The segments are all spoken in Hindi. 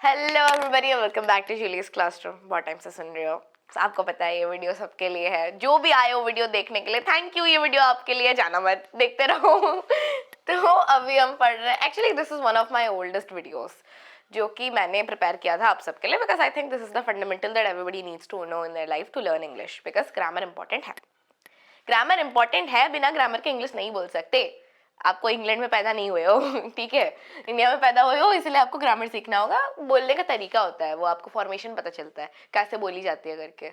Hello everybody, welcome back to Julius classroom. बहुत टाइम से सुन रहे हो, आपको पता है ये वीडियो सबके लिए है। जो भी आए हो वीडियो देखने के लिए, थैंक यू। ये वीडियो आपके लिए, जाना मत, देखते रहो। तो अभी हम पढ़ रहे हैं, actually this is one of my oldest videos जो कि मैंने प्रिपेयर किया था आप सबके लिए, because I think this is the fundamental that everybody needs to know in their life to learn English, because grammar important है। ग्रामर इंपॉर्टेंट है, बिना ग्रामर के इंग्लिश नहीं बोल सकते। आपको इंग्लैंड में पैदा नहीं हुए हो, ठीक है, इंडिया में पैदा हुए हो, इसलिए आपको ग्रामर सीखना होगा। बोलने का तरीका होता है, वो आपको फॉर्मेशन पता चलता है कैसे बोली जाती है करके।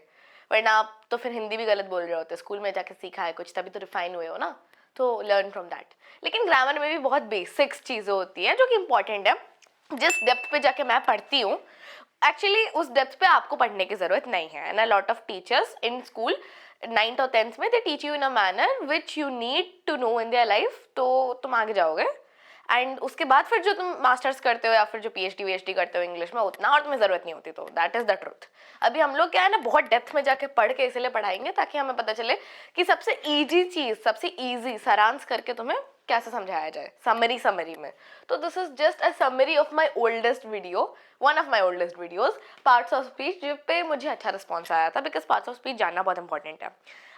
वरना आप तो फिर हिंदी भी गलत बोल रहे होते, स्कूल में जाके सीखा है कुछ, तभी तो रिफाइन हुए हो ना। तो लर्न फ्रॉम दैट। लेकिन ग्रामर में भी बहुत बेसिक्स चीज़ें होती हैं जो कि इंपॉर्टेंट है। जिस डेप्थ पे जाके मैं पढ़ती हूँ, एक्चुअली उस डेप्थ पे आपको पढ़ने की जरूरत नहीं है। And a lot of teachers in school 9th और 10th में they teach you in a manner which you need to know in their life, तो तुम आगे जाओगे। एंड उसके बाद फिर जो तुम मास्टर्स करते हो या फिर जो पीएचडी वीएचडी करते हो इंग्लिश में, उतना और तुम्हें जरूरत नहीं होती। तो दैट इज द ट्रुथ। अभी हम लोग क्या है ना, बहुत डेप्थ में जाके पढ़ के इसलिए पढ़ाएंगे ताकि हमें पता चले कि सबसे इजी चीज, सबसे इजी सारांश करके तुम्हें कैसे समझाया जाए समरी में। तो this is just a summary of my oldest video, one of my oldest videos, parts of speech, जिस पे मुझे अच्छा रिस्पॉन्स आया था, बिकॉज पार्ट्स ऑफ स्पीच जानना बहुत इंपॉर्टेंट है।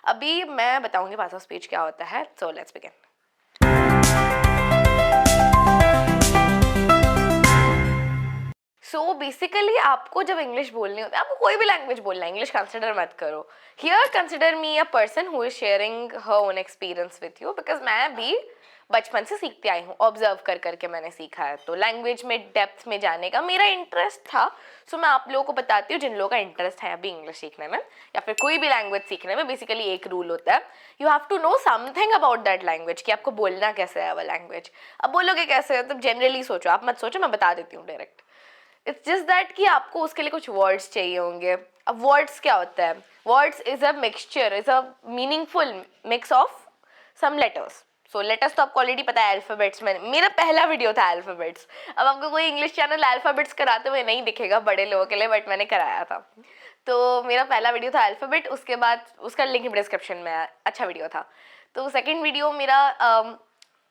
अभी मैं बताऊंगी पार्ट्स ऑफ स्पीच क्या होता है। So let's begin. So basically आपको जब इंग्लिश बोलनी होती है, आपको कोई भी लैंग्वेज बोलना है, इंग्लिश कंसिडर मत करो। Here consider me a person who is sharing her own experience with you, because मैं भी बचपन से सीखती आई हूँ, ऑब्जर्व कर करके मैंने सीखा है। तो लैंग्वेज में डेप्थ में जाने का मेरा इंटरेस्ट था। सो मैं आप लोगों को बताती हूँ, जिन लोगों का इंटरेस्ट है अभी इंग्लिश सीखने में या फिर कोई भी लैंग्वेज सीखने में, बेसिकली एक रूल होता है, you have to know something about that language, कि आपको बोलना कैसे है वो लैंग्वेज। अब बोलोगे कैसे, तो जनरली सोचो, आप मत सोचो, मैं बता देती हूँ डायरेक्ट। इट्स जस्ट दैट कि आपको उसके लिए कुछ वर्ड्स चाहिए होंगे। अब वर्ड्स क्या होता है? Words is a mixture, is a meaningful mix of some letters. So letters तो आपको ऑलरेडी पता है, अल्फाबेट्स में मेरा पहला वीडियो था अल्फाबेट्स। अब आपको कोई इंग्लिश चैनल अल्फाबेट्स कराते हुए नहीं दिखेगा बड़े लोगों के लिए, बट मैंने कराया था। तो मेरा पहला वीडियो था अल्फाबेट, उसके बाद उसका लिंक डिस्क्रिप्शन में है, अच्छा वीडियो था। तो सेकंड वीडियो मेरा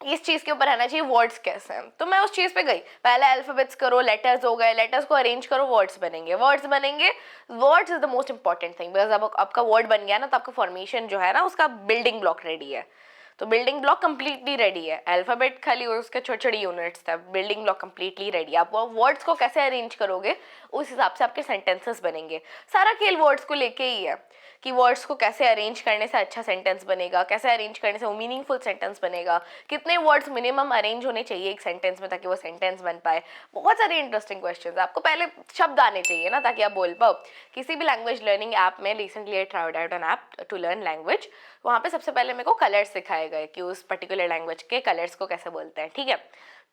इस चीज़ के ऊपर रहना चाहिए, वर्ड्स कैसे हैं। तो मैं उस चीज़ पे गई, पहले अल्फाबेट्स करो, लेटर्स हो गए, लेटर्स को अरेंज करो, वर्ड्स बनेंगे, वर्ड्स बनेंगे। Words is the most important thing, because अब आपका वर्ड बन गया ना, तो आपका फॉर्मेशन जो है ना, उसका बिल्डिंग ब्लॉक रेडी है। तो बिल्डिंग ब्लॉक कंप्लीटली रेडी है। अल्फाबेट खाली उसके छोटे छोटे यूनिट्स थे, बिल्डिंग ब्लॉक कंप्लीटली रेडी है। आप वर्ड्स को कैसे अरेंज करोगे, उस हिसाब से आपके सेंटेंसेस बनेंगे। सारा खेल वर्ड्स को लेके ही है, कि वर्ड्स को कैसे अरेंज करने से अच्छा सेंटेंस बनेगा, कैसे अरेंज करने से वो मीनिंगफुल सेंटेंस बनेगा, कितने वर्ड्स मिनिमम अरेंज होने चाहिए एक सेंटेंस में ताकि वो सेंटेंस बन पाए। बहुत सारे इंटरेस्टिंग क्वेश्चंस। आपको पहले शब्द आने चाहिए ना, ताकि आप बोल पाओ। किसी भी लैंग्वेज लर्निंग ऐप में, recently I tried out an app to learn language, वहाँ पे सबसे पहले मेरे को कलर्स सिखाए गए कि उस पर्टिकुलर लैंग्वेज के कलर्स को कैसे बोलते हैं, ठीक है।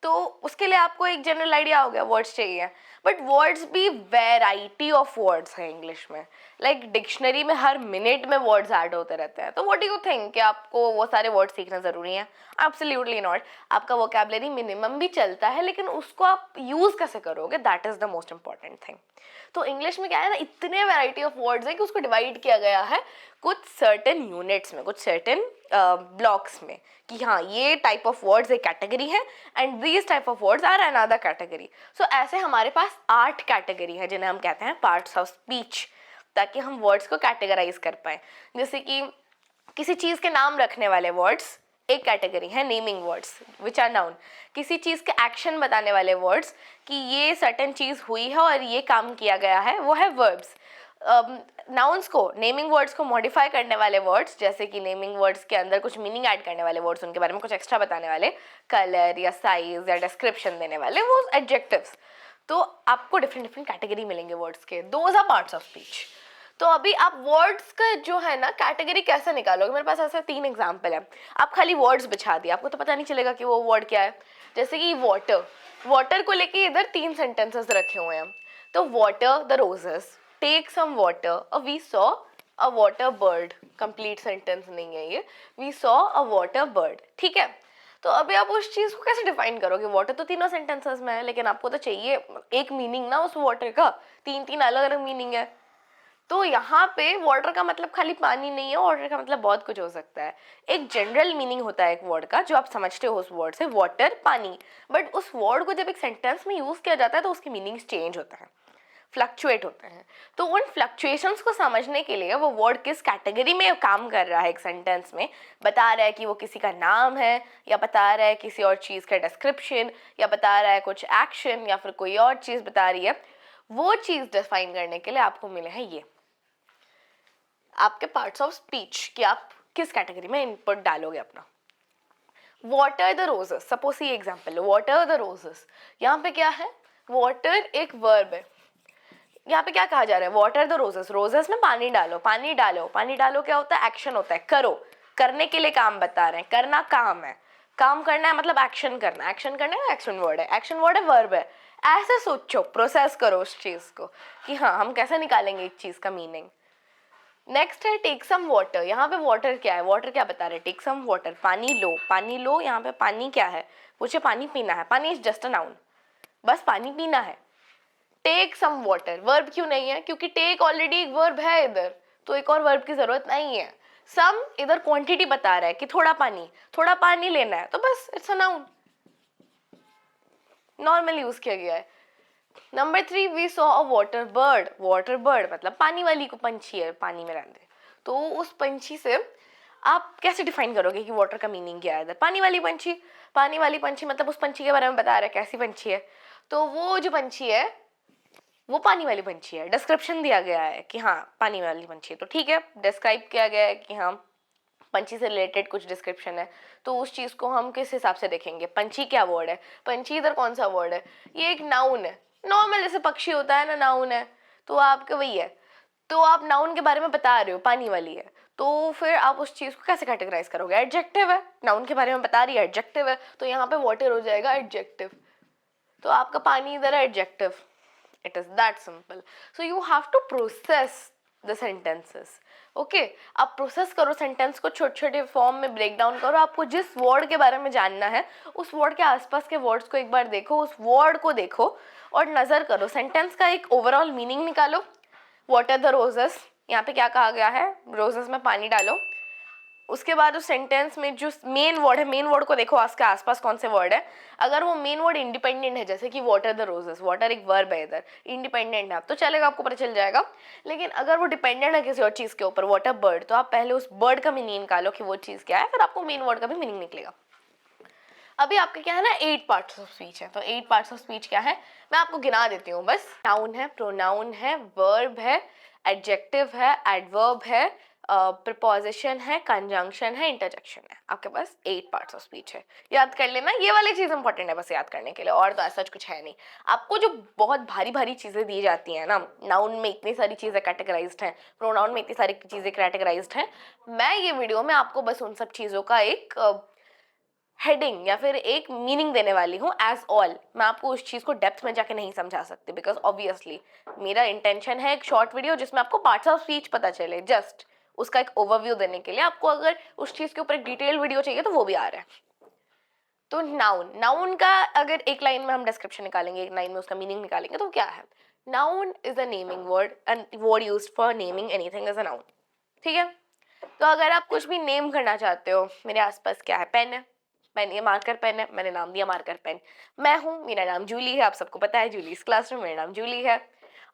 तो उसके लिए आपको एक जनरल आइडिया हो गया, वर्ड्स चाहिए। बट वर्ड्स भी वैरायटी ऑफ वर्ड्स हैं इंग्लिश में। लाइक डिक्शनरी में हर मिनट में वर्ड्स ऐड होते रहते हैं। तो व्हाट डू यू थिंक कि आपको वो सारे वर्ड्स सीखना ज़रूरी है? Absolutely not. आपका वोकैबुलरी मिनिमम भी चलता है, लेकिन उसको आप यूज़ कैसे करोगे, that is the most important thing. तो इंग्लिश में क्या है ना, इतने वैरायटी ऑफ वर्ड्स है कि उसको डिवाइड किया गया है कुछ सर्टेन यूनिट्स में, कुछ सर्टेन ब्लॉक्स में, कि हाँ ये टाइप ऑफ वर्ड्स एक कैटेगरी है and these type of words are another category. So ऐसे हमारे पास 8 कैटेगरी है जिन्हें हम कहते हैं पार्ट्स ऑफ स्पीच, ताकि हम वर्ड्स को कैटेगराइज कर पाए। जैसे कि किसी चीज़ के नाम रखने वाले वर्ड्स एक कैटेगरी है, naming words which are noun. किसी चीज़ के एक्शन बताने वाले वर्ड्स, कि ये सर्टेन चीज़ हुई है और ये काम किया गया है, वो है वर्ब्स। नाउन्स को, नेमिंग वर्ड्स को मॉडिफाई करने वाले वर्ड्स, जैसे कि नेमिंग वर्ड्स के अंदर कुछ मीनिंग ऐड करने वाले वर्ड्स, उनके बारे में कुछ एक्स्ट्रा बताने वाले, कलर या साइज या डिस्क्रिप्शन देने वाले, वो एडजेक्टिव्स। तो आपको डिफरेंट डिफरेंट कैटेगरी मिलेंगे वर्ड्स के, those are parts of speech. तो अभी आप वर्ड्स का जो है ना कैटेगरी कैसे निकालोगे, मेरे पास ऐसे 3 एग्जाम्पल है। आप खाली वर्ड्स बिछा दिए, आपको तो पता नहीं चलेगा कि वो वर्ड क्या है। जैसे कि वाटर, वाटर को लेके इधर 3 सेंटेंसेस रखे हुए हैं। तो water the roses, take some water, we saw a water bird, complete sentence नहीं है ये, we saw a water bird, ठीक है। तो अभी आप उस चीज को कैसे डिफाइन करोगे? वाटर तो तीनों सेंटेंसेस में है, लेकिन आपको तो चाहिए एक मीनिंग ना उस वाटर का, 3 अलग अलग मीनिंग है। तो यहाँ पे वाटर का मतलब खाली पानी नहीं है, वाटर का मतलब बहुत कुछ हो सकता है। एक जनरल मीनिंग होता है एक वर्ड का जो आप समझते हो उस वर्ड से, वाटर पानी, बट उस वर्ड को जब एक सेंटेंस में यूज किया जाता है तो उसकी मीनिंग्स चेंज होता है, फ्लक्चुएट होते हैं। तो उन फ्लक्चुएशंस को समझने के लिए वो वर्ड किस कैटेगरी में काम कर रहा है एक सेंटेंस में, बता रहा है कि वो किसी का नाम है, या बता रहा है किसी और चीज़ का डिस्क्रिप्शन, या बता रहा है कुछ एक्शन, या फिर कोई और चीज़ बता रही है, वो चीज़ डिफाइन करने के लिए आपको मिले हैं ये आपके पार्ट्स ऑफ स्पीच कि आप किस कैटेगरी में इनपुट डालोगे अपना। वाटर द रोजेस, सपोज ये एग्जाम्पल है, वाटर द रोजेस। यहाँ पे क्या है, वाटर एक वर्ब है। यहाँ पे क्या कहा जा रहा है, वाटर द रोजेस, रोजेस में पानी डालो, पानी डालो, पानी डालो क्या होता है, एक्शन होता है, करो, करने के लिए काम बता रहे हैं, करना काम है, काम करना है मतलब एक्शन करना, एक्शन करना है एक्शन वर्ड है, एक्शन वर्ड है, वर्ब है। ऐसे सोचो, प्रोसेस करो उस चीज को कि हाँ हम कैसे निकालेंगे एक चीज का मीनिंग। नेक्स्ट है टेक सम वाटर। यहाँ पे वाटर क्या है, वाटर क्या बता रहे हैं, टेक सम वाटर, पानी लो, पानी लो। यहाँ पे पानी क्या है, मुझे पानी पीना है, पानी इज जस्ट अ नाउन, बस पानी पीना है। टेक सम वाटर, वर्ब क्यों नहीं है, क्योंकि टेक ऑलरेडी एक वर्ब है इधर, तो एक और वर्ब की जरूरत नहीं है। सम इधर क्वांटिटी बता रहा है कि थोड़ा पानी लेना है, तो बस it's a noun, normal use किया गया है। Number 3, we saw a water bird. Water bird मतलब पानी वाली को पंछी है, पानी में रहते। तो उस पंछी से आप कैसे डिफाइन करोगे कि वाटर का मीनिंग क्या है इधर, पानी वाली पंछी, पानी वाली पंछी मतलब उस पंछी के बारे में बता रहा है कैसी पंछी है, तो वो जो पंछी है वो पानी वाली पंछी है। डिस्क्रिप्शन दिया गया है कि हाँ पानी वाली पंछी है, तो ठीक है, डिस्क्राइब किया गया है कि हाँ पंछी से रिलेटेड कुछ डिस्क्रिप्शन है, तो उस चीज को हम किस हिसाब से देखेंगे, पंछी क्या वर्ड है, पंछी इधर कौन सा वर्ड है, ये एक नाउन है, नॉर्मल जैसे पक्षी होता है ना, नाउन है, तो आपका वही है। तो आप नाउन के बारे में बता रहे हो, पानी वाली है, तो फिर आप उस चीज को कैसे कैटेगराइज करोगे, एडजेक्टिव है, नाउन के बारे में बता रही है, एडजेक्टिव है, तो यहाँ पे वाटर हो जाएगा एडजेक्टिव, तो आपका पानी इधर है adjective. It is that simple. So you have to process the sentences. Okay, आप प्रोसेस करो सेंटेंस को, छोटे छोटे फॉर्म में ब्रेक डाउन करो। आपको जिस वर्ड के बारे में जानना है उस वर्ड के आसपास के वर्ड्स को एक बार देखो, उस वर्ड को देखो और नजर करो, सेंटेंस का एक ओवरऑल मीनिंग निकालो। वाटर द रोजेस, यहाँ पे क्या कहा गया है, रोजेस में पानी डालो। उसके बाद उस सेंटेंस में जो मेन वर्ड है, मेन वर्ड को देखो उसके आसपास कौन से वर्ड है। अगर वो मेन वर्ड इंडिपेंडेंट है, जैसे कि वाटर द रोजेस, वाटर एक वर्ब है इधर, इंडिपेंडेंट है तो चलेगा, आपको पता चल जाएगा। लेकिन अगर वो डिपेंडेंट है किसी और चीज के ऊपर, वाटर बर्ड, तो आप पहले उस बर्ड का मीनिंग निकालो कि वो चीज क्या है, फिर आपको मेन वर्ड का भी मीनिंग निकलेगा। अभी आपका क्या है ना, 8 पार्ट्स ऑफ स्पीच है, तो 8 पार्ट्स ऑफ स्पीच क्या है, मैं आपको गिना देती हूँ बस। नाउन है, प्रोनाउन है, वर्ब है, एडजेक्टिव है, एडवर्ब है, प्रीपोजिशन है, कंजंक्शन है, इंटरजेक्शन है। आपके पास 8 पार्ट्स ऑफ स्पीच है, याद कर लेना, ये वाली चीज इंपॉर्टेंट है बस याद करने के लिए, और तो ऐसा कुछ है नहीं। आपको जो बहुत भारी भारी चीजें दी जाती हैं ना, नाउन में इतनी सारी चीजें कैटेगराइज्ड हैं, प्रोनाउन में इतनी सारी चीजें कैटेगराइज्ड हैं, मैं ये वीडियो में आपको बस उन सब चीजों का एक हेडिंग या फिर एक मीनिंग देने वाली हूँ एज ऑल। मैं आपको उस चीज को डेप्थ में जाके नहीं समझा सकती, बिकॉज ऑब्वियसली मेरा इंटेंशन है एक शॉर्ट वीडियो जिसमें आपको पार्ट्स ऑफ स्पीच पता चले, जस्ट उसका एक ओवरव्यू देने के लिए। आपको अगर उस चीज के ऊपर एक डिटेल वीडियो चाहिए तो वो भी आ रहा है। तो नाउन, नाउन का अगर एक लाइन में हम डिस्क्रिप्शन निकालेंगे, एक लाइन में उसका मीनिंग निकालेंगे, तो क्या है, noun is a naming word and word used for naming anything is a noun. ठीक है, तो अगर आप कुछ भी नेम करना चाहते हो, मेरे आसपास क्या है, पेन है, पेन, ये मार्कर पेन है, मैंने नाम दिया मार्कर पेन। मैं हूँ, मेरा नाम जूली है, आप सबको पता है जूली इस क्लासरूम, मेरा नाम जूली है।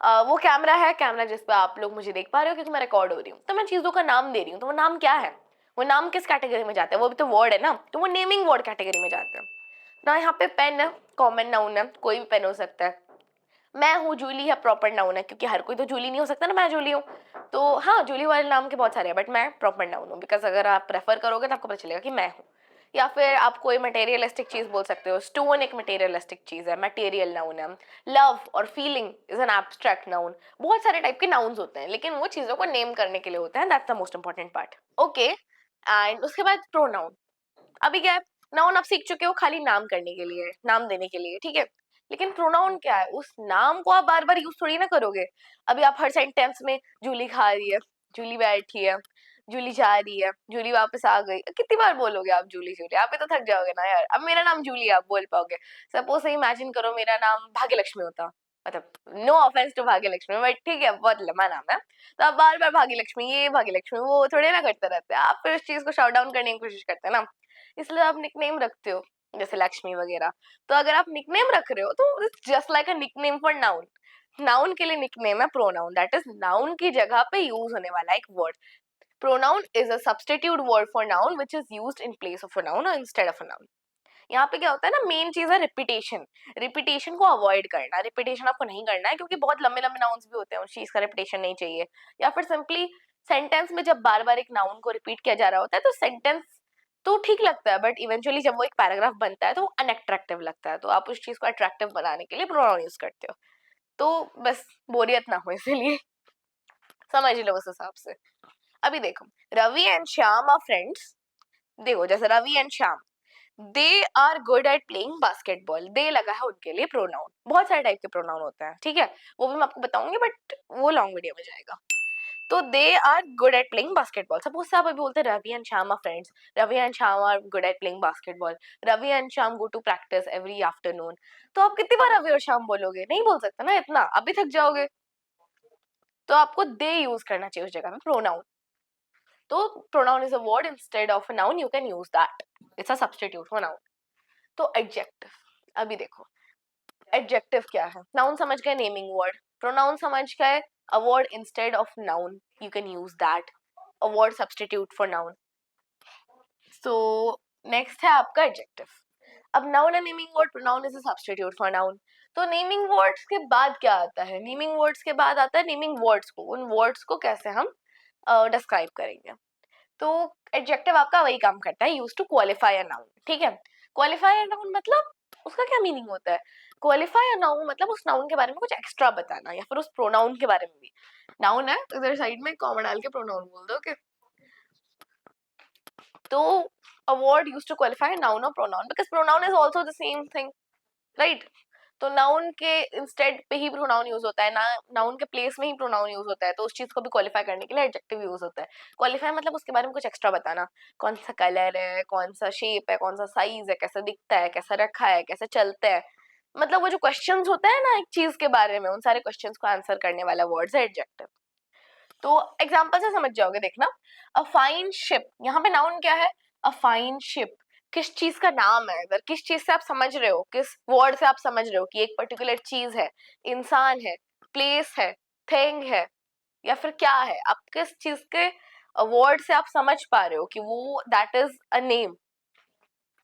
वो कैमरा है, कैमरा जिस पे आप लोग मुझे देख पा रहे हो क्योंकि मैं रिकॉर्ड हो रही हूँ, तो मैं चीज़ों का नाम दे रही हूँ, तो वो नाम क्या है, वो नाम किस कैटेगरी में जाता है, वो भी तो वर्ड है ना, तो वो नेमिंग वर्ड कैटेगरी में जाते हैं ना। यहाँ पे पेन है, कॉमन नाउन है, कोई भी पेन हो सकता है। मैं हूँ, जूली है, प्रॉपर नाउन है, क्योंकि हर कोई तो जूली नहीं हो सकता ना, मैं जूली हूँ। तो हाँ, जूली वाले नाम के बहुत सारे हैं, बट मैं प्रॉपर नाउन हूँ, बिकॉज अगर आप प्रेफर करोगे तो आपको पता चलेगा कि मैं हूँ। या फिर आप कोई मटेरियलिस्टिक चीज बोल सकते हो, स्टोन एक मटेरियलिस्टिक चीज है, मटेरियल नाउन है। लव और feeling is an abstract noun. बहुत सारे टाइप के नाउन्स होते हैं, लेकिन वो चीजों को नेम करने के लिए होते हैं, that's the most important part. Okay, and उसके बाद प्रोनाउन। अभी क्या है, नाउन आप सीख चुके हो खाली नाम करने के लिए, नाम देने के लिए, ठीक है। लेकिन प्रोनाउन क्या है, उस नाम को आप बार बार यूज थोड़ी ना करोगे। अभी आप हर सेंटेंस में जूली खा रही है, जूली बैठी है, जूली जा रही है, जूली वापस आ गई, कितनी बार बोलोगे आप जूली जूली, आप भी तो थक जाओगे ना यार। अब मेरा नाम जूली है, आप बोल पाओगे। सपोज से इमेजिन करो मेरा नाम भाग्यलक्ष्मी होता, मतलब नो ऑफेंस टू भाग्य लक्ष्मी, बट ठीक है बहुत लंबा नाम है, तो आप बार बार भाग्य लक्ष्मी ये भाग्य लक्ष्मी वो थोड़े ना करते रहते हैं, आप फिर उस चीज को शॉर्ट डाउन करने की कोशिश करते हैं ना, इसलिए आप निकनेम रखते हो जैसे लक्ष्मी वगैरह। तो अगर आप निकनेम रख रहे हो तो it's just like a nickname for noun. Noun के लिए निकनेम है प्रोनाउन, दैट इज नाउन की जगह पे यूज होने वाला एक word. Pronoun is a substitute word for noun which is used in place of a noun और इंस्टेड ऑफ अ नाउन। यहाँ पे क्या होता है ना, मेन चीज है रिपीटेशन। रिपीटेशन को अवॉइड करना, रिपीटेशन आपको नहीं करना है क्योंकि बहुत लंबे लंबे नाउन्स भी होते हैं, उस चीज का रिपीटेशन नहीं चाहिए। या फिर सिंपली सेंटेंस में जब बार बार एक नाउन को रिपीट किया जा रहा होता है तो सेंटेंस तो ठीक लगता है, बट इवेंचुअली जब वो एक पैराग्राफ बनता है तो वो अनअट्रैक्टिव लगता है, तो आप उस चीज को अट्रैक्टिव बनाने के लिए प्रोनाउन यूज करते हो। तो बस बोरियत ना हो इसीलिए समझ लो उस हिसाब से। अभी देखो, Ravi and Shyam are friends. देखो जैसे Ravi and Shyam, they are good at playing basketball. They लगा है उनके लिए प्रोनाउन, बहुत सारे टाइप के प्रोनाउन होते हैं, ठीक है, वो भी मैं आपको बताऊंगी बट वो लॉन्ग वीडियो में जाएगा। तो they are good at playing basketball. Suppose say आप अभी बोलते हैं Ravi and Shyam are friends, Ravi and Shyam are good at playing basketball, Ravi and Shyam go to practice every afternoon. तो आप कितनी बार रवि और श्याम बोलोगे, नहीं बोल सकते ना इतना, आप भी थक जाओगे। तो आपको दे यूज करना चाहिए उस जगह में प्रोनाउन। तो pronoun is a word instead of a noun, you can use that, it's a substitute for noun. तो एडजेक्टिव, अभी देखो एडजेक्टिव क्या है। नाउन समझ गए, नेमिंग वर्ड। प्रोनाउन समझ गए, a word instead of noun, you can use that, a word substitute for noun. So next है आपका एडजेक्टिव। अब noun and naming word, pronoun is a substitute for noun. तो नेमिंग वर्ड्स के बाद क्या आता है, नेमिंग वर्ड्स के बाद आता है नेमिंग वर्ड्स को, उन वर्ड्स को कैसे हम डिस्क्राइब करेंगे। तो एडजेक्टिव आपका वही काम करता है, use to qualify a noun, ठीक है। क्वालिफाई अ नाउन मतलब उसका क्या मीनिंग होता है। क्वालिफाई अ नाउन मतलब उस नाउन के बारे में कुछ एक्स्ट्रा बताना, या फिर उस प्रोनाउन के बारे में भी। नाउन है तो इधर साइड में कॉमा डाल के प्रोनाउन बोल दो, ओके। तो a word used to qualify a noun or pronoun because pronoun is also the same thing, right? तो नाउन के इंस्टेड पे ही प्रोनाउन यूज होता है ना, नाउन के प्लेस में ही प्रोनाउन यूज होता है, तो उस चीज को भी क्वालिफाई करने के लिए एडजेक्टिव यूज होता है। क्वालिफाई मतलब उसके बारे में कुछ एक्स्ट्रा बताना, कौन सा कलर है, कौन सा शेप है, कौन सा साइज है, कैसा दिखता है, कैसा रखा है, कैसे चलता है, मतलब वो जो क्वेश्चंस होते हैं ना एक चीज के बारे में, उन सारे क्वेश्चंस को आंसर करने वाला वर्ड्स है एडजेक्टिव। तो एग्जांपल से समझ जाओगे, देखना। अ फाइन शिप, यहाँ पे नाउन क्या है, अ फाइन शिप, किस चीज का नाम है, अगर किस चीज से आप समझ रहे हो, किस वर्ड से आप समझ रहे हो कि एक पर्टिकुलर चीज है, इंसान है, प्लेस है, थिंग है, या फिर क्या है, आप किस चीज के वर्ड से आप समझ पा रहे हो कि वो दैट इज अ नेम।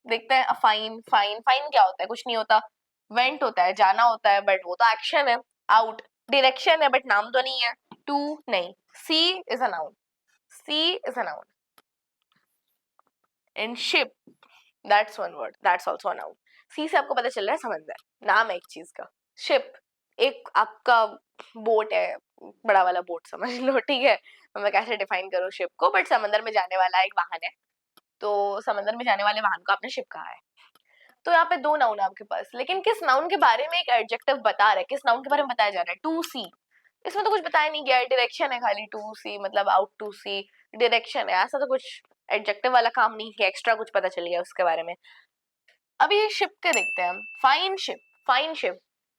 देखते हैं, फाइन फाइन फाइन क्या होता है, कुछ नहीं होता, वेंट होता है, जाना होता है, बट वो तो एक्शन है। आउट डायरेक्शन है बट नाम तो नहीं है। टू नहीं। Sea is a noun, sea is a noun. And ship, that's one word, that's also a noun. Sea से आपको पता चल रहा है समंदर, नाम है एक चीज का। शिप एक आपका बोट है, बड़ा वाला बोट समझ लो, ठीक है। मैं कैसे डिफाइन करूँ शिप को, बट समंदर में जाने वाला एक वाहन है, तो समंदर में जाने वाले वाहन को आपने शिप कहा है। तो यहाँ पे दो नाउन है आपके पास, लेकिन किस नाउन के बारे में एक एडजेक्टिव बता रहा है, किस नाउन के बारे में बताया जा रहा है, टू सी। इसमें तो कुछ बताया नहीं गया है, डायरेक्शन है खाली, टू सी मतलब आउट टू सी, डायरेक्शन है, ऐसा तो कुछ एडजेक्टिव वाला काम नहीं किया, एक्स्ट्रा कुछ पता चल गया उसके बारे में। अभी ये शिप के देखते हैं हम, fine ship, fine ship,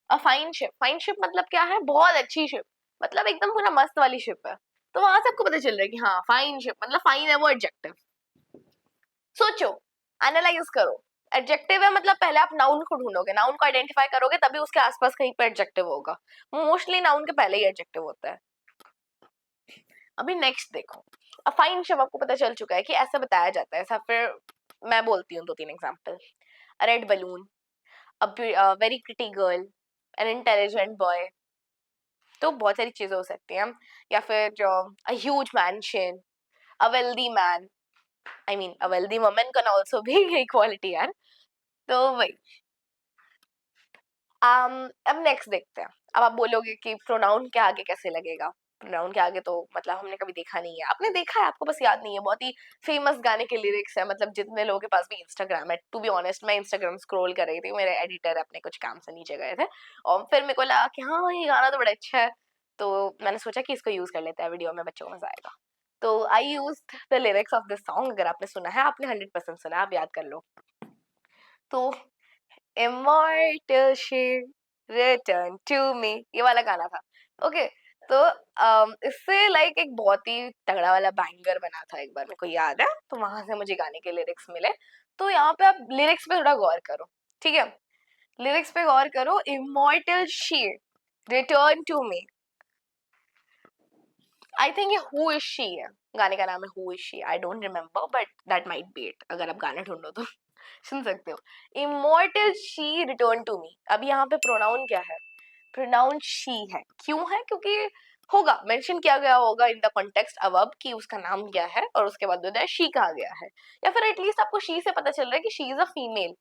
a fine ship, fine ship मतलब क्या है, बहुत अच्छी शिप, मतलब एकदम पूरा मस्त वाली शिप है। तो वहां से आपको पता चल रहा है कि हाँ फाइन शिप मतलब फाइन है वो एडजेक्टिव। सोचो, एनालाइज करो, एडजेक्टिव है मतलब पहले आप नाउन को ढूंढोगे, नाउन को आइडेंटिफाई करोगे, तभी उसके आसपास कहीं पे एडजेक्टिव होगा। मोस्टली नाउन के पहले ही एडजेक्टिव होता है। अभी नेक्स्ट देखो, अब फाइन शब्द आपको पता चल चुका है कि ऐसा बताया जाता है, ऐसा फिर मैं बोलती हूँ दो तीन example. A red balloon, a very pretty girl, an intelligent boy, तो बहुत सारी चीजें हो सकती हैं। या फिर जो a huge mention, a wealthy man, I mean a wealthy woman can also be equality यार। तो वही। अब नेक्स्ट देखते हैं। अब आप बोलोगे कि प्रोनाउन के आगे कैसे लगेगा, प्रोनाउन के आगे तो मतलब हमने कभी देखा नहीं है, आपने देखा है आपको बस याद नहीं है, बहुत ही फेमस गाने के लिरिक्स है, मतलब जितने लोगों के पास भी इंस्टाग्राम है, टू बी ऑनेस्ट मैं इंस्टाग्राम स्क्रॉल कर रही थी, मेरे एडिटर अपने कुछ काम से नीचे गए थे, और फिर मेरे को लगा कि हाँ ये गाना तो बड़ा अच्छा है, तो मैंने सोचा कि इसको यूज कर लेते हैं वीडियो में, बच्चों को मजा आएगा। तो I use the lyrics of this song, अगर आपने सुना है, आपने 100% सुना है, आप याद कर लो। तो immortal ship, return to me, ये वाला गाना था। ओके, तो इससे लाइक एक बहुत ही तगड़ा वाला बैंगर बना था एक बार, मेरे को याद है, तो वहां से मुझे गाने के लिरिक्स मिले। तो यहाँ पे आप लिरिक्स पे थोड़ा गौर करो, ठीक है, लिरिक्स पे गौर करो। Immortal she return to me, I think ये हु इज शी है, गाने का नाम है who is she, I don't remember but that might be it, अगर आप गाना ढूंढो तो सुन सकते हो। Immortal she return to me, अब यहाँ पे प्रोनाउन क्या है, प्रोनाउन शी है। क्यों है, क्योंकि होगा मेंशन किया गया होगा इन द कॉन्टेक्स्ट अबव कि उसका नाम क्या है, और उसके बाद उधर शी कहा गया है, या फिर एटलीस्ट आपको शी से पता चल रहा है कि she is a female,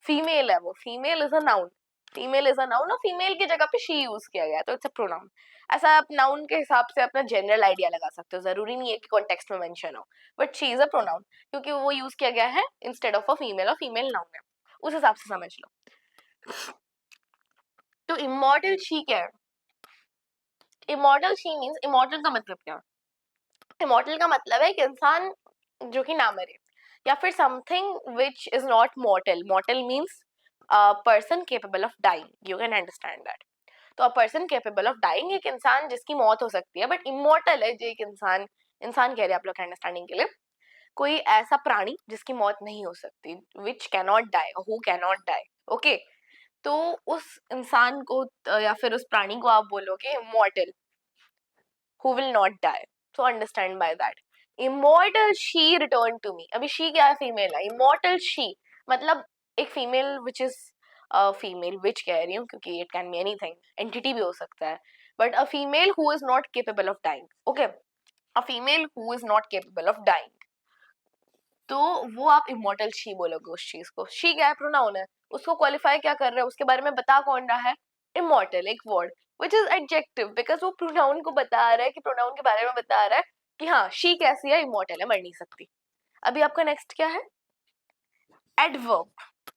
female है वो, female is a noun, female is a noun, और फीमेल की जगह पे शी यूज किया गया है, तो इट्स अ प्रोनाउन। ऐसा आप नाउन के हिसाब से अपना जनरल आइडिया लगा सकते हो, जरूरी नहीं है कि कॉन्टेक्स्ट में मेंशन हो, but she is a pronoun क्योंकि वो यूज किया गया है इंस्टेड ऑफ अ फीमेल, और फीमेल नाउन है, उस हिसाब से समझ लो। तो इमॉर्टल शी क्या है, इमॉर्टल शी मींस, इमॉर्टल का मतलब क्या, इमॉर्टल का मतलब है एक इंसान जो कि ना मरे, या फिर something which is not mortal, mortal means person capable of dying, you can understand that. तो a person capable of dying, एक इंसान जिसकी मौत हो सकती है, बट इमॉर्टल है जो एक इंसान, इंसान कह रहे हैं आप लोग के अंडरस्टैंडिंग के लिए, कोई ऐसा प्राणी जिसकी मौत नहीं हो सकती, which cannot die, who cannot die, okay. तो उस इंसान को या फिर उस प्राणी को आप बोलोगे immortal, who will not die, so understand by that immortal she returned to me। अभी she क्या है, फीमेल है, immortal she मतलब एक फीमेल which is फीमेल विच कह रही हूँ क्योंकि it can be anything, entity भी हो सकता है, but a female who is not capable of dying, okay, a female who is not capable of dying, तो वो आप इमोर्टल शी बोलोगे उस चीज को। शी क्या है, प्रोनाउन है, उसको क्वालिफाई क्या कर रहा है, उसके बारे में बता कौन रहा है, इमोर्टल, एक word which is adjective, because वो प्रोनाउन को बता रहा है, कि प्रोनाउन के बारे में बता रहा है कि हाँ शी कैसी है, इमोर्टल है, मर नहीं सकती। अभी आपका नेक्स्ट क्या है, एडवर्ब,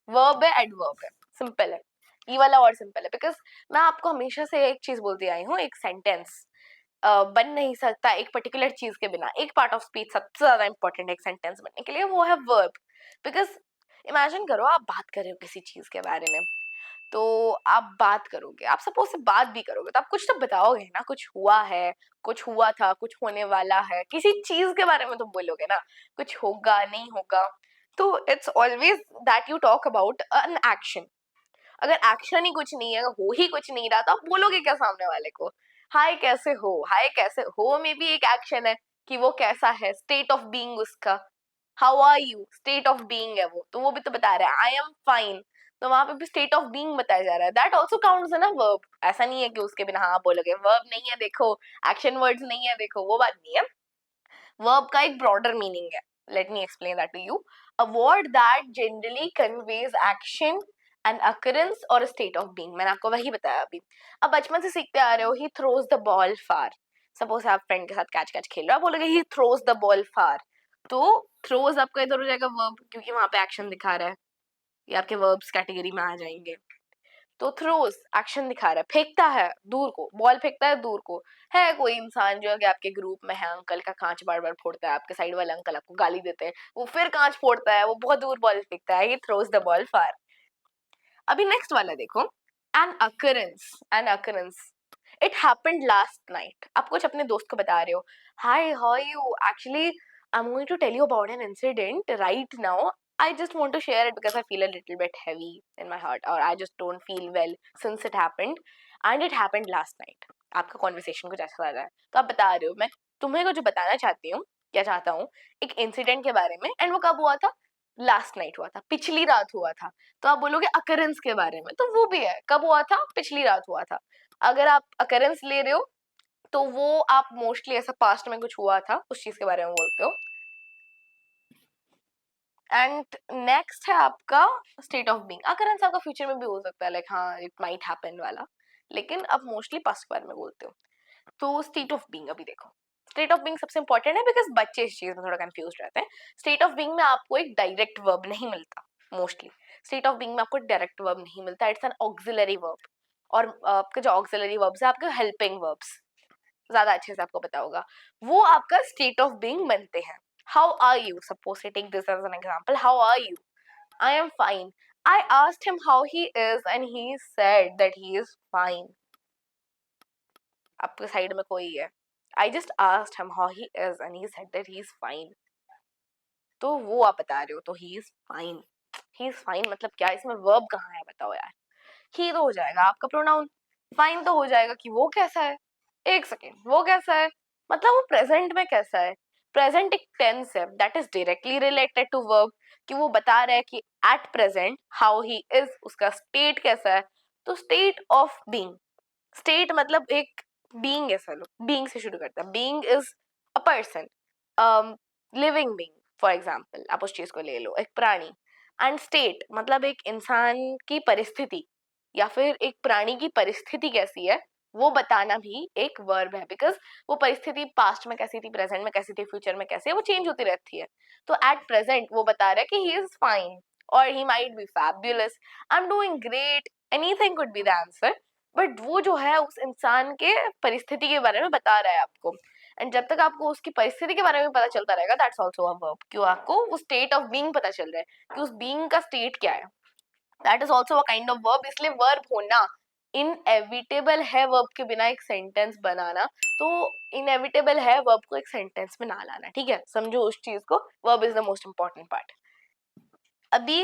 वर्ब है, एडवर्ब है, सिंपल है, ये वाला और सिंपल है, बिकॉज मैं आपको हमेशा से एक चीज बोलती आई हूँ, एक सेंटेंस बन नहीं सकता एक पर्टिकुलर चीज के बिना, एक पार्ट ऑफ स्पीच सबसे ज्यादा इंपॉर्टेंट एक सेंटेंस बनने के लिए, वो है वर्ब। बिकॉज इमेजिन करो आप बात कर रहे हो किसी चीज के बारे में, तो आप बात करोगे, आप सपोज से बात भी करोगे, तो आप कुछ तो बताओगे ना, कुछ हुआ है, कुछ हुआ था, कुछ होने वाला है, किसी चीज के बारे में तो बोलोगे ना, कुछ होगा नहीं होगा, तो it's always that you talk about an action. अगर एक्शन ही कुछ नहीं है, अगर हो ही कुछ नहीं रहा, तो आप बोलोगे क्या सामने वाले को, हाय कैसे हो, हाय कैसे हो में भी एक एक्शन है कि वो कैसा है, स्टेट ऑफ बीइंग उसका, how are you, state of being है वो, तो वो भी तो बता रहा है आई एम फाइन, तो वहां पे भी स्टेट ऑफ बीइंग बताया जा रहा है, दैट ऑल्सो काउंट्स है ना वर्ब। ऐसा नहीं है कि उसके बिना हाँ बोलोगे, वर्ब नहीं है देखो, एक्शन वर्ड्स नहीं है देखो, वो बात नहीं है। वर्ब का एक ब्रॉडर मीनिंग है, let me explain that to you, a word that generally conveys action, an occurrence और स्टेट ऑफ बीइंग, मैंने आपको वही बताया अभी। अब बचपन से सीखते आ रहे हो, he throws the ball far, suppose आप फ्रेंड के साथ कैच कैच खेल रहे हो, आप बोलोगे ही थ्रोज द बॉल फार, तो थ्रोज आपका इधर हो जाएगा वर्ब, क्योंकि वहां पे एक्शन दिखा रहा है, ये आपके वर्ब्स कैटेगरी में आ जाएंगे। तो थ्रोज एक्शन दिखा रहा है, फेंकता है दूर को, बॉल फेंकता है दूर को, है कोई इंसान जो है कि आपके ग्रुप में है, अंकल का कांच बार बार फोड़ता है, आपके साइड वाले अंकल आपको गाली देते हैं, वो फिर कांच फोड़ता है, वो बहुत दूर बॉल फेंकता है, ये थ्रोज द बॉल फार। अभी नेक्स्ट वाला देखो, an occurrence, an occurrence, it happened last night, आप कुछ अपने दोस्त को बता रहे हो, hi how you, actually I am going to tell you about an incident right now, I just want to share it because I feel a little bit heavy in my heart, or I just don't feel well since it happened, and it happened last night। आपका कॉन्वर्सेशन कुछ ऐसा लग रहा है, तो आप बता रहे हो, मैं तुम्हें को जो बताना चाहती हूँ, क्या चाहता हूँ, एक इंसिडेंट के बारे में, एंड वो कब हुआ था, लास्ट नाइट हुआ था, पिछली रात हुआ था, तो आप बोलोगे अकरेंस के बारे में, तो वो भी है, कब हुआ था, पिछली रात हुआ था। अगर आप अकरेंस ले रहे हो, तो वो आप मोस्टली ऐसा पास्ट में कुछ हुआ था उस चीज के बारे में बोलते हो। एंड नेक्स्ट है आपका स्टेट ऑफ बीइंग, अकरेंस आपका फ्यूचर में भी हो सकता है, लाइक हाँ इट माइट हैपन वाला, लेकिन आप मोस्टली पास्ट के बारे में बोलते हो। तो स्टेट ऑफ बीइंग अभी देखो, स्टेट ऑफ बीइंग सबसे इंपॉर्टेंट है, बिकॉज बच्चे इस चीज में थोड़ा कंफ्यूज रहते हैं। स्टेट ऑफ बीइंग में आपको एक डायरेक्ट वर्ब नहीं मिलता, मोस्टली स्टेट ऑफ बीइंग में आपको डायरेक्ट वर्ब नहीं मिलता, इट्स एन ऑक्सिलरी वर्ब, और आपके जो ऑक्सिलरी वर्ब्स है आपके हेल्पिंग वर्ब्स, ज्यादा अच्छे से आपको पता होगा, वो आपका स्टेट ऑफ बीइंग बनते हैं। How are you, suppose say take this as an example, how are you, I am fine, I asked him how he is and he said that he is fine. आपके साइड में कोई है. I just asked him how he is and he said that he is fine. तो वो आप बता रहे हो तो he is fine. He is fine मतलब क्या, इसमें verb कहाँ है बताओ यार. He तो हो जाएगा आपका प्रोनाउन, फाइन तो हो जाएगा कि वो कैसा है. एक सेकेंड, वो कैसा है मतलब वो प्रेजेंट में कैसा है. प्रेजेंट एक टेंस है that is directly related to verb, कि वो बता रहा है कि at present how he is, उसका स्टेट कैसा है. तो स्टेट ऑफ बीइंग, स्टेट मतलब एक बीइंग है. चलो बीइंग से शुरू करते हैं. Being is a person, living being for example, आप उस चीज को ले लो, एक प्राणी. एंड स्टेट मतलब एक इंसान की परिस्थिति या फिर एक प्राणी की परिस्थिति कैसी है वो बताना भी एक वर्ब है, बिकॉज वो परिस्थिति पास्ट में कैसी थी, प्रेजेंट में कैसी थी, फ्यूचर में कैसी है, वो चेंज होती रहती है. तो एट प्रेजेंट वो बता रहा है कि ही इज फाइन और he might be fabulous, I am doing great, anything could be the answer. But वो जो है उस इंसान के परिस्थिति के बारे में बता रहा है आपको. एंड जब तक आपको उसकी परिस्थिति के बारे में पता चलता रहेगा, दैट्स आल्सो अ वर्ब, क्यों आपको उस स्टेट ऑफ बीइंग पता चल रहा है कि उस बीइंग का स्टेट क्या है. That is also a kind of verb. इसलिए वर्ब होना इनएविटेबल है, वर्ब के बिना एक सेंटेंस बनाना तो इनएविटेबल है वर्ब को एक सेंटेंस में ना लाना. ठीक है, समझो उस चीज को. Verb is the most important part. अभी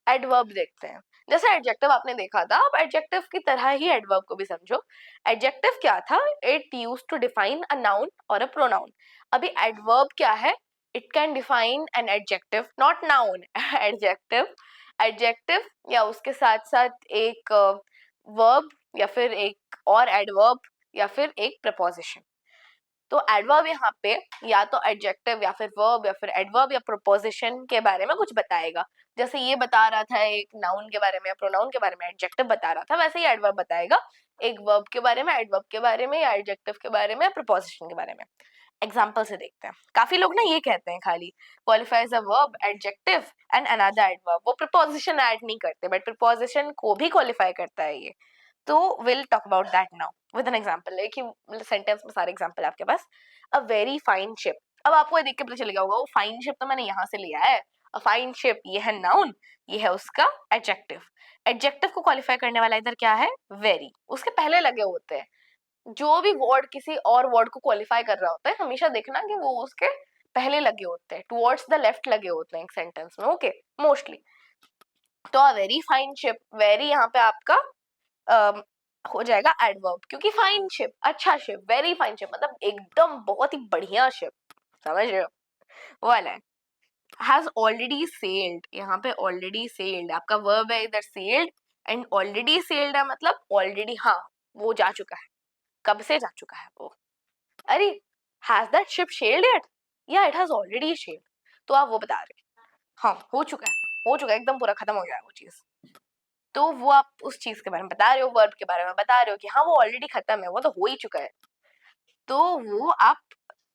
एडवर्ब देखते हैं. जैसे एडजेक्टिव आपने देखा था, अब एडजेक्टिव की तरह ही एडवर्ब को भी समझो. एडजेक्टिव क्या था, it used to define a noun और अ प्रोनाउन. अभी एडवर्ब क्या है, it can define an adjective not noun. Adjective, adjective या उसके साथ साथ एक वर्ब या फिर एक और एडवर्ब या फिर एक प्रपोजिशन. तो एडवर्ब यहाँ पे या तो एडजेक्टिव या फिर वर्ब या फिर एडवर्ब या प्रोपोजिशन के बारे में कुछ बताएगा. जैसे ये बता रहा था एक नाउन के बारे में या प्रोनाउन के बारे में एडजेक्टिव बता रहा था, वैसे ही एडवर्ब बताएगा एक वर्ब के बारे में, एडवर्ब के बारे में, या एडजेक्टिव के बारे में, या प्रोपोजिशन के बारे में. एग्जाम्पल से देखते हैं. काफी लोग ना ये कहते हैं खाली qualifies a verb, adjective and another adverb. वो प्रिपोजिशन ऐड नहीं करते, बट प्रिपोजिशन को भी क्वालिफाई करता है ये. तो will talk about that now with an example. एक ही सेंटेंस में सारे एग्जांपल आपके पास. A very fine ship. अब आपको ये देख के पता चलेगा होगा वो फाइन शिप तो मैंने यहाँ से लिया है. अ फाइन शिप ये है नाउन, ये है उसका एडजेक्टिव. एडजेक्टिव को क्वालिफाई करने वाला इधर क्या है, वेरी. उसके पहले लगे होते हैं. जो भी वर्ड किसी और वर्ड को क्वालिफाई कर रहा होता है, हमेशा देखना कि वो उसके पहले लगे होते हैं, टुवर्ड्स द लेफ्ट लगे होते हैं एक सेंटेंस में. Okay, mostly. तो a very fine ship, very यहाँ पे आपका हो जाएगा एडवर्ब, क्योंकि फाइन शिप, अच्छा शिप, वेरी फाइन शिप मतलब एकदम बहुत ही बढ़िया शिप. समझ रहे हो वो वाला है. हैज ऑलरेडी सेल्ड, यहाँ पे ऑलरेडी सेल्ड आपका वर्ब है इधर, सेल्ड. एंड ऑलरेडी सेल्ड है मतलब ऑलरेडी, हाँ वो जा चुका है. कब से जा चुका है वो. अरे has that ship sailed yet, या इट हैज ऑलरेडी सेल्ड. तो आप वो बता रहे हैं हाँ हो चुका है, हो चुका है, एकदम पूरा खत्म हो गया है वो चीज. तो वो आप उस चीज के बारे में बता रहे हो, वर्ब के बारे में बता रहे हो कि हाँ वो ऑलरेडी खत्म है, वो तो हो ही चुका है. तो वो आप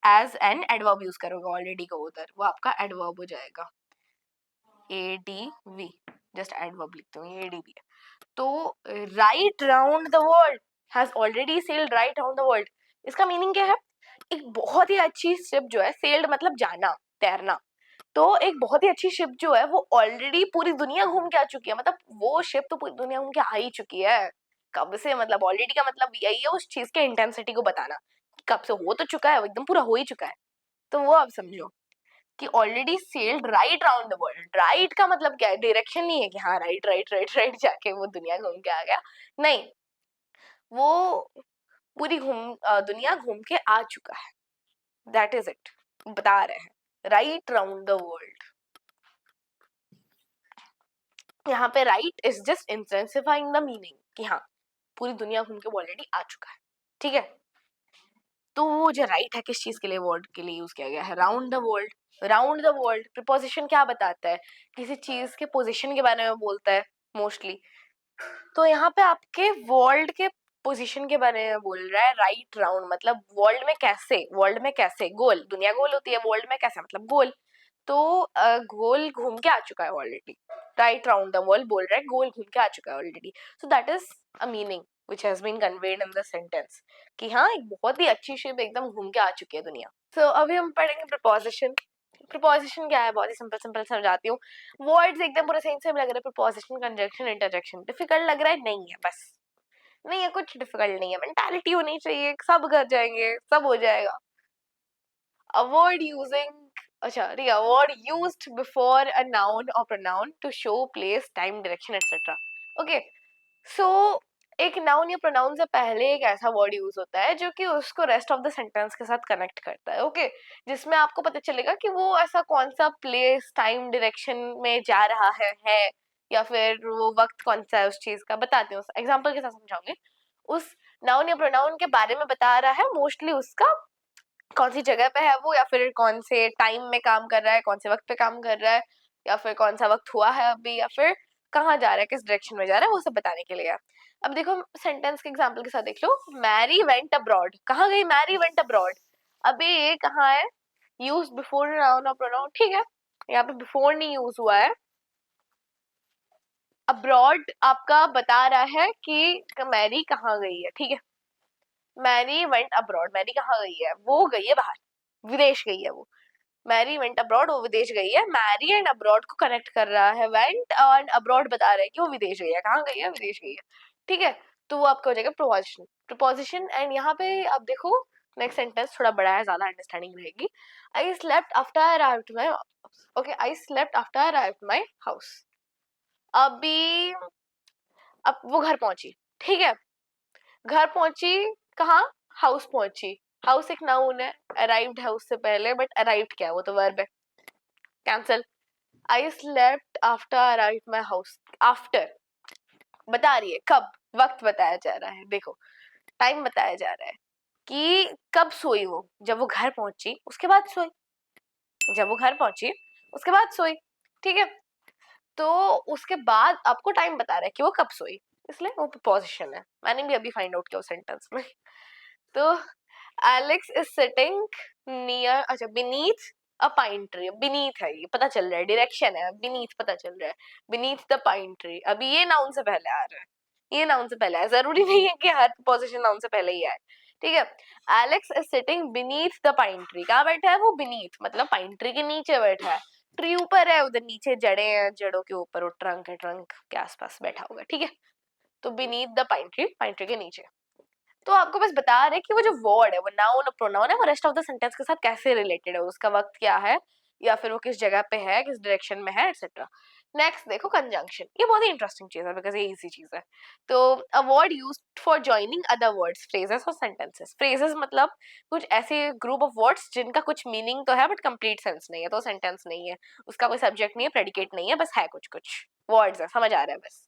एज एन एडवर्ब यूज करोगे ऑलरेडी को उधर, वो आपका एडवर्ब हो जाएगा. एडीवी, जस्ट एडवर्ब लिखते हूँ, एडीवी. तो right round the world, has already sailed right round the world. इसका मीनिंग क्या है, एक बहुत ही अच्छी शिप जो है, सेल्ड मतलब जाना, तैरना. तो एक बहुत ही अच्छी शिप जो है वो ऑलरेडी पूरी दुनिया घूम के आ चुकी है, मतलब वो शिप तो पूरी दुनिया घूम के आ ही चुकी है. कब से मतलब ऑलरेडी का मतलब यही है उस चीज के इंटेंसिटी को बताना, कब से हो तो चुका है, वो एकदम पूरा हो ही चुका है. तो वो आप समझो कि already sailed right round the world. Right का मतलब क्या है, डायरेक्शन नहीं है कि हाँ राइट राइट राइट राइट जाके वो दुनिया घूम के आ गया, नहीं. वो पूरी दुनिया घूम के आ चुका है. दैट इज इट, बता रहे हैं राइट राउंड द वर्ल्ड. यहाँ पे right is just intensifying the meaning कि हाँ पूरी दुनिया घूम के वो ऑलरेडी आ चुका है. ठीक है, तो वो जो राइट है किस चीज के लिए, वर्ड के लिए यूज किया गया है, round the world. Round the world preposition क्या बताता है, किसी चीज के पोजीशन के बारे में बोलता है मोस्टली. तो यहाँ पे आपके वर्ल्ड के पोजीशन के बारे में बोल रहा है. राइट राउंड मतलब वर्ल्ड में कैसे, वर्ल्ड में कैसे, गोल, दुनिया गोल होती है, वर्ल्ड में कैसे मतलब गोल. तो गोल घूम के आ चुका है already. Right round the world बोल रहा है गोल घूम के आ चुका है already. So that is a meaning which has been conveyed in the sentence कि हाँ एक बहुत ही अच्छी शिप एकदम घूम के आ चुकी है दुनिया. So अभी हम पढ़ेंगे प्रपोजिशन. प्रीपोजिशन क्या है, बहुत ही सिंपल सिंपल समझाती हूँ. वर्ड्स एकदम पूरे सेम सेम लग रहे हैं, प्रीपोजिशन, कंजंक्शन, इंटरजेक्शन. डिफिकल्ट लग रहा है? नहीं है, बस नहीं है, कुछ डिफिकल्ट नहीं है. मेंटालिटी होनी चाहिए, सब कर जाएंगे, सब हो जाएगा. A word using, अच्छा ठीक है, a word used before a noun or pronoun to show place, time, direction, etc. Okay, so एक नाउन या प्रोनाउन से पहले एक ऐसा वर्ड यूज होता है जो कि उसको रेस्ट ऑफ द सेंटेंस के साथ कनेक्ट करता है. ओके, जिसमें आपको पता चलेगा कि वो ऐसा कौन सा प्लेस, टाइम, डायरेक्शन में जा रहा है या फिर वो वक्त कौन सा है उस चीज का. बताते हैं, एग्जांपल के साथ समझाऊंगी. उस नाउन या प्रोनाउन के बारे में बता रहा है, मोस्टली उसका कौन सी जगह पे है वो, या फिर कौन से टाइम में काम कर रहा है, कौन से वक्त पे काम कर रहा है, या फिर कौन सा वक्त हुआ है अभी, या फिर कहाँ जा रहा है, किस डायरेक्शन में जा रहा है, वो सब बताने के लिए. अब देखो सेंटेंस के एग्जांपल के साथ देख लो. Mary went abroad. कहाँ गई मैरी वेंट अब्रॉड? अभी ये कहाँ है? यूज बिफोर नाउन और प्रोनाउन. ठीक है, यहाँ पे बिफोर नहीं यूज हुआ है. अब्रॉड आपका बता रहा है कि मैरी कहाँ गई है. ठीक है, मैरी वेंट अब्रॉड. मैरी कहाँ गई है? वो गई है बाहर, विदेश गई है वो. मैरी वेंट अब्रॉड, वो विदेश गई है. मैरी एंड अब्रॉड को कनेक्ट कर रहा है. वेंट और अब्रॉड बता रहे हैं कि वो विदेश गई है. कहाँ गई है? विदेश गई है. ठीक है, तो वो आपका हो जाएगा प्रोपोजिशन. प्रोपोजिशन. एंड यहाँ पे आप देखो नेक्स्ट सेंटेंस थोड़ा बड़ा है, ज्यादा अंडरस्टैंडिंग रहेगी. I slept after I arrived to my, okay, I slept after I arrived to my house. अभी अब वो घर पहुंची. ठीक है, घर पहुंची कहाँ? हाउस पहुंची. हाउस एक नाउन है, अराइव्ड है उससे पहले, बट अराइव्ड क्या है? वो तो वर्ब है. Cancel. I slept after arrived my house. After बता रही है कब, वक्त बताया जा रहा है. देखो टाइम बताया जा रहा है कि कब सोई वो. जब वो घर पहुंची उसके बाद सोई. जब वो घर पहुंची उसके बाद सोई. ठीक है, तो उसके बाद आपको टाइम बता रहा है कि वो कब सोई, इसलिए वो प्रीपोजिशन है. मैंने भी अभी फाइंड आउट किया उस सेंटेंस में. तो एलेक्स इज सिटिंग नियर, अच्छा बीनीथ अ पाइन ट्री. बीनीथ है, ये पता चल रहा है, डायरेक्शन है. बीनीथ पता चल रहा है, बीनीथ द पाइन ट्री. अभी ये नाउन से पहले आ रहा है, ये नाउन से पहले है. जरूरी नहीं है कि हर पोजीशन नाउन से पहले ही आए. ठीक है, Alex is sitting beneath the pine tree. कहाँ बैठा है वो? बीनीथ मतलब पाइन ट्री के नीचे बैठा है. ट्री ऊपर है, उधर नीचे जड़े हैं, जड़ों के ऊपर वो ट्रंक है, ट्रंक के आसपास बैठा होगा. ठीक है, तो beneath the pine tree, pine tree के नीचे. तो आपको बस बता रहे कि वो जो वर्ड है, वो नाउन और प्रोनाउन है, वो रेस्ट ऑफ द सेंटेंस के साथ कैसे रिलेटेड है, उसका वक्त क्या है, या फिर वो किस जगह पे है, किस डायरेक्शन में है, एटसेट्रा. नेक्स्ट देखो कंजंक्शन. ये बहुत ही इंटरेस्टिंग चीज है बिकॉज ये इजी चीज है. तो a word used for joining other words, phrases और सेंटेंसेस. फ्रेजेस मतलब कुछ ऐसे ग्रुप ऑफ वर्ड्स जिनका कुछ मीनिंग तो है बट कंप्लीट सेंस नहीं है, तो सेंटेंस नहीं है, उसका कोई सब्जेक्ट नहीं है, प्रेडिकेट नहीं है, बस है कुछ कुछ वर्ड्स है, समझ आ रहा है बस.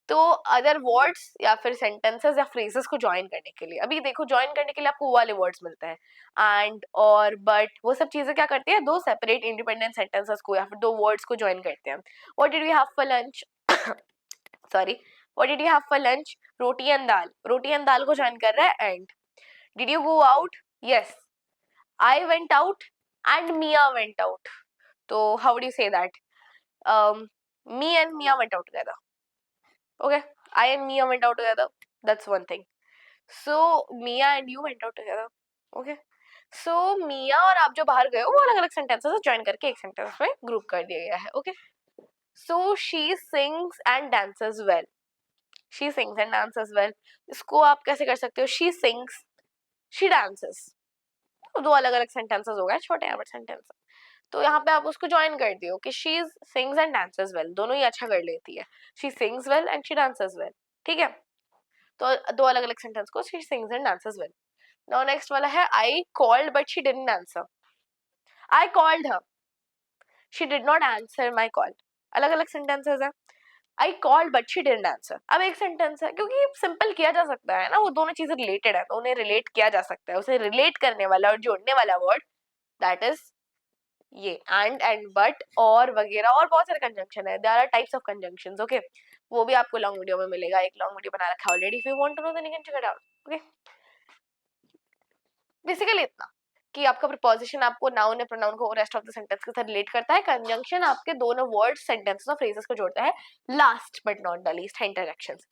तो अदर वर्ड्स या फिर सेंटेंसेस या फ्रेजेस को ज्वाइन करने के लिए, अभी देखो ज्वाइन करने के लिए आपको वो वाले वर्ड्स मिलते हैं, एंड और बट. वो सब चीजें क्या करती है? दो सेपरेट इंडिपेंडेंट सेंटेंसेस को या फिर दो वर्ड्स को ज्वाइन करते हैं. What did we have for lunch, sorry, what did you have for lunch? Roti and dal. Roti and dal को ज्वाइन कर रहा है. And did you go out? Yes, I went out and Mia went out. तो how do you say that? Me and Mia went out together. Okay, I and Mia went out together. That's one thing. So Mia and you went out together. Okay. So Mia और आप जो बाहर गए हो वो अलग अलग सेंटेंसेस ज्वाइन करके एक सेंटेंस में ग्रुप कर दिया गया है. Okay, so she sings and dances well. She sings and dances well, इसको आप कैसे कर सकते हो? शी सिंग्स, शी डांसेस, तो दो अलग अलग सेंटेंसेस हो गए, छोटे हैं बट सेंटेंस. तो यहाँ पे आप उसको ज्वाइन कर दियो कि she sings and dances well, दोनों ही अच्छा कर लेती है. She sings well and she dances well. ठीक है, तो दो अलग अलग सेंटेंस को she sings and dances well. Now next वाला है I called but she didn't answer. I called her, she did not answer my call. अलग अलग सेंटेंसेस है. I called but she didn't answer. अब एक सेंटेंस है, क्योंकि सिंपल किया जा सकता है ना, वो दोनों चीजें रिलेटेड है तो उन्हें रिलेट किया जा सकता है. उसे रिलेट करने वाला और जोड़ने वाला वर्ड दैट इज ये एंड बट और वगैरह, और बहुत सारे कंजंक्शन है. There are types of conjunctions. Okay, वो भी आपको लॉन्ग वीडियो में मिलेगा, एक लॉन्ग वीडियो बना रखा है already. If you want to know then you can check it out. Okay, basically इतना कि आपका प्रीपोजिशन आपको नाउन या प्रोनाउन को रेस्ट ऑफ द सेंटेंस के साथ रिलेट करता है. कंजंक्शन आपके दोनों वर्ड्स, सेंटेंसेस और फ्रेजेस को जोड़ता है. Last but not the least है इंटरजेक्शंस.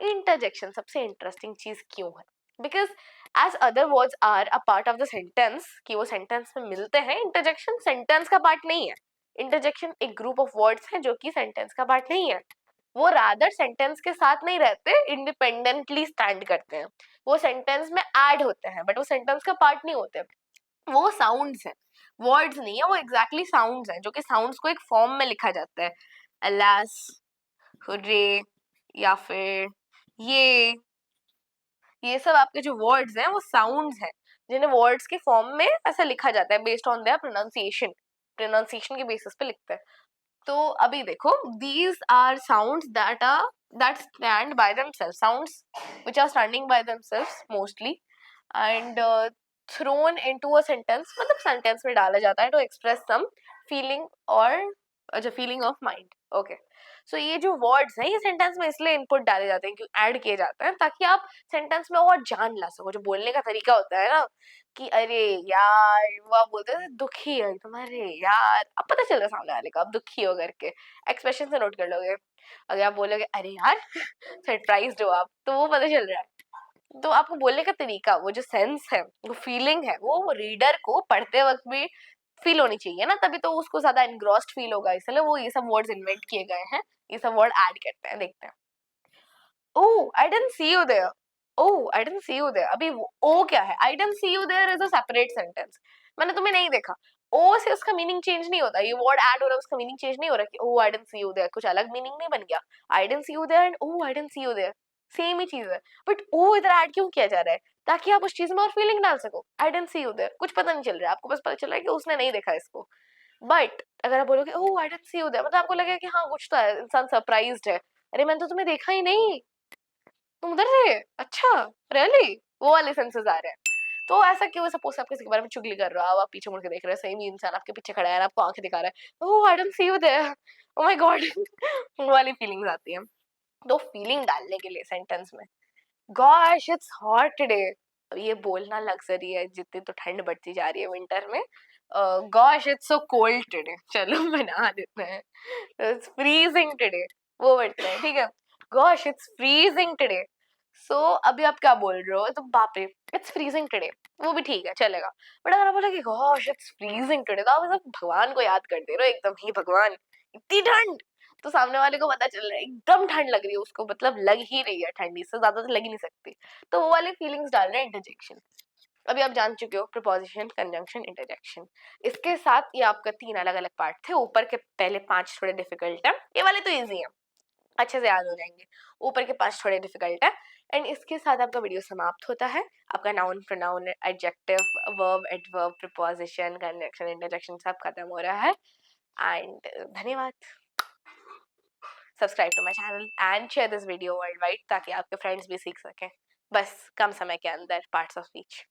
इंटरजेक्शन सबसे इंटरेस्टिंग चीज क्यों है? Because as other words are a part of the sentence, कि वो सेंटेंस में मिलते हैं, इंटरजेक्शन सेंटेंस का पार्ट नहीं है. इंटरजेक्शन एक ग्रुप ऑफ वर्ड्स है जो कि सेंटेंस का पार्ट नहीं है. वो रादर सेंटेंस के साथ नहीं रहते, इंडिपेंडेंटली स्टैंड करते हैं. वो सेंटेंस में ऐड होते हैं बट वो सेंटेंस का पार्ट नहीं होते. वो साउंड्स हैं, वर्ड्स नहीं है. वो एग्जैक्टली साउंड्स हैं, जो कि साउंड्स को एक फॉर्म में लिखा जाता है. अलास, हुर्रे, या फिर ये सब आपके जो वर्ड्स हैं वो साउंड्स हैं, जिन्हें वर्ड्स के फॉर्म में ऐसा लिखा जाता है based on their pronunciation. Pronunciation के बेसिस पे लिखते हैं. तो अभी देखो, these are sounds that stand by themselves, sounds which are standing by themselves mostly, and thrown into a sentence, मतलब sentence में डाला जाता है to express some feeling or अच्छा feeling of mind. Okay, so ये जो words हैं ये sentence में इसलिए input डाले जाते हैं, क्यों ऐड किए जाते हैं, ताकि आप sentence में और जान ला सको. जो बोलने का तरीका होता है ना, कि अरे यार, वो आप बोलते हैं दुखी है तुम्हारे यार, अब पता चल रहा है सामने वाले का आप दुखी हो करके, एक्सप्रेशन से नोट कर लोगे. अगर आप बोलोगे अरे यार सरप्राइज्ड हो आप, तो वो पता चल रहा है. तो आपको बोलने का तरीका, वो जो सेंस है, वो फीलिंग है, वो रीडर को पढ़ते वक्त भी फील होनी चाहिए ना, तभी तो उसको ज्यादा एनग्रॉस्ड फील होगा. इसलिए वो ये सब वर्ड्स इन्वेंट किए गए हैं, ये सब वर्ड ऐड करते हैं. देखते हैं. Oh, I didn't see you there. Oh, I didn't see you there. अभी ओ क्या है? I didn't see you there is a separate sentence. मैंने तुम्हें नहीं देखा. ओ से उसका मीनिंग चेंज नहीं होता. ये वर्ड ऐड हो रहा है, उसका मीनिंग चेंज नहीं हो रहा कि oh, I didn't see you there. कुछ अलग मीनिंग नहीं बन गया. I didn't see you there and oh, I didn't see you there. Same ही चीज है. बट ओ इधर ऐड क्यों किया जा रहा है? ताकि आप उस चीज में और फीलिंग डाल सको. I didn't see you there. कुछ पता नहीं चल रहा है. आपको बस पता चल रहा है कि उसने नहीं देखा इसको. बट अगर आप बोलोगे oh, I didn't see you there, मतलब आपको लगेगा कि हाँ कुछ तो है, इंसान सरप्राइज्ड है. अरे मैंने तो तुम्हें देखा ही नहीं, तुम उधर थे, अच्छा, रियली, वो वाले सेंसेस आ रहे हैं. तो ऐसा क्यों? सपोज आप किसी के बारे में चुगली कर रहे हो, आप पीछे मुड़ के देख रहे हो, सेम ही इंसान आपके पीछे खड़ा है, आपको आंखें दिखा रहा है, oh I don't see you there, oh my God, वो वाली फीलिंग्स आती हैं. तो फीलिंग डालने के लिए सेंटेंस में, गॉश इट्स हॉट टुडे, अब ये बोलना लग्जरी है, जितनी तो ठंड बढ़ती जा रही है विंटर में. Gosh it's so cold today, चलो बना देते हैं, इट्स फ्रीजिंग टुडे, वो बढ़ते हैं. ठीक है, गॉश इट्स फ्रीजिंग टुडे. सो अभी आप क्या बोल रहे हो, तो बाप रे इट्स फ्रीजिंग टुडे, वो भी ठीक है, चलेगा. बट अगर आप बोलोगे गॉश इट्स फ्रीजिंग टुडे, तो आप सब भगवान को याद कर दे रहे हो एकदम ही, भगवान इतनी ठंड. तो सामने वाले को पता चल रहा है एकदम ठंड लग रही है उसको, मतलब लग ही रही है ठंडी से ज्यादा तो लग ही नहीं सकती. तो वो वाली फीलिंग्स डाल रहे हैं इंटरजेक्शन. अभी आप जान चुके हो प्रीपोजिशन, कंजंक्शन, इंटरजेक्शन. इसके साथ ये आपका 3 अलग अलग पार्ट थे. ऊपर के पहले 5 थोड़े डिफिकल्ट है, ये वाले तो इजी है, अच्छे से याद हो जाएंगे. ऊपर के 5 थोड़े डिफिकल्ट है. एंड इसके साथ आपका वीडियो समाप्त होता है. आपका noun, pronoun, adjective, verb, adverb, preposition, conjunction, interjection सब खत्म हो रहा है. एंड धन्यवाद. Subscribe to my channel and share this video world wide, ताकि आपके फ्रेंड्स भी सीख सकें, बस कम समय के अंदर पार्ट्स ऑफ स्पीच.